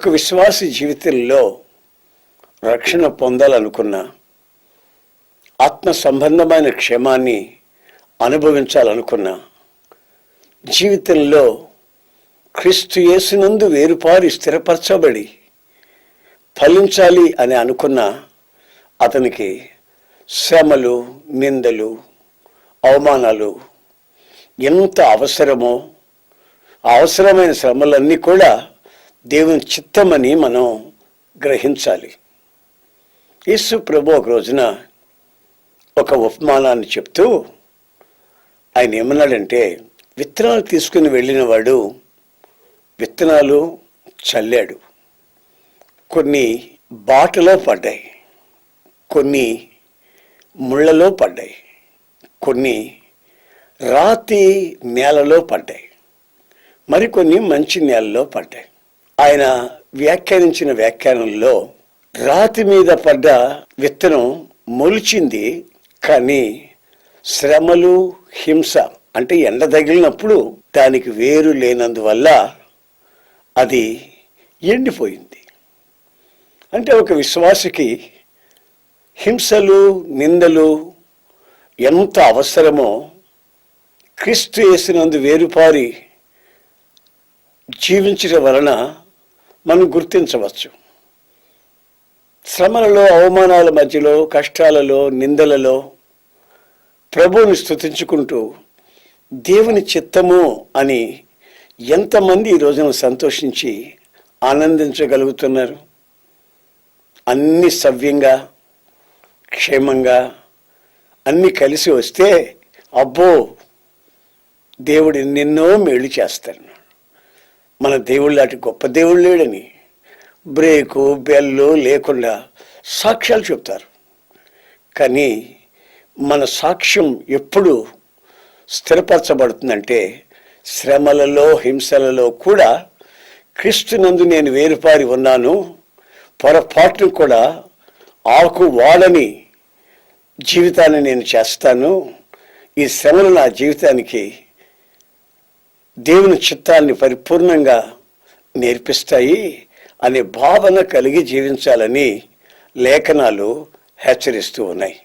ఒక విశ్వాసి జీవితంలో రక్షణ పొందాలనుకున్న, ఆత్మ సంబంధమైన క్షేమాన్ని అనుభవించాలనుకున్న, జీవితంలో క్రీస్తు యేసునందు వేరుపారి స్థిరపరచబడి ఫలించాలి అని అనుకున్న అతనికి శ్రమలు, నిందలు, అవమానాలు ఎంత అవసరమో, అవసరమైన శ్రమలన్నీ కూడా దేవుని చిత్తమని మనం గ్రహించాలి. యేసు ప్రభు ఒక రోజున ఒక ఉపమానాన్ని చెప్తూ ఆయన ఏమన్నాడంటే, విత్తనాలు తీసుకుని వెళ్ళిన వాడు విత్తనాలు చల్లాడు. కొన్ని బాటలో పడ్డాయి, కొన్ని ముళ్ళలో పడ్డాయి, కొన్ని రాతి నేలలో పడ్డాయి, మరికొన్ని మంచి నేలలో పడ్డాయి. ఆయన వ్యాఖ్యానించిన వ్యాఖ్యానంలో రాతి మీద పడ్డ విత్తనం మొలిచింది, కానీ శ్రమలు, హింస అంటే ఎండ తగిలినప్పుడు దానికి వేరు లేనందువల్ల అది ఎండిపోయింది. అంటే ఒక విశ్వాసికి హింసలు, నిందలు ఎంత అవసరమో క్రీస్తు యేసునందు వేరుపారి జీవించడం వలన మనం గుర్తించవచ్చు. శ్రమలలో, అవమానాల మధ్యలో, కష్టాలలో, నిందలలో ప్రభువుని స్తుతించుకుంటూ దేవుని చిత్తము అని ఎంతమంది ఈ రోజున సంతోషించి ఆనందించగలుగుతున్నారు? అన్ని సవ్యంగా, క్షేమంగా అన్నీ కలిసి వస్తే అబ్బో దేవుడు ఎన్నెన్నో మేలు చేస్తాడు, మన దేవుడు లాంటి గొప్ప దేవుడు లేడని బ్రేకు బెల్లు లేకుండా సాక్ష్యాలు చెప్తారు. కానీ మన సాక్ష్యం ఎప్పుడు స్థిరపరచబడుతుందంటే, శ్రమలలో, హింసలలో కూడా క్రీస్తునందు నేను వేరుపారి ఉన్నాను, పొరపాటును కూడా ఆకు వాడని జీవితాన్ని నేను చేస్తాను, ఈ శ్రమలు నా జీవితానికి దేవుని చిత్తాన్ని పరిపూర్ణంగా నేర్పిస్తాయి అనే భావన కలిగి జీవించాలని లేఖనాలు హెచ్చరిస్తూ ఉన్నాయి.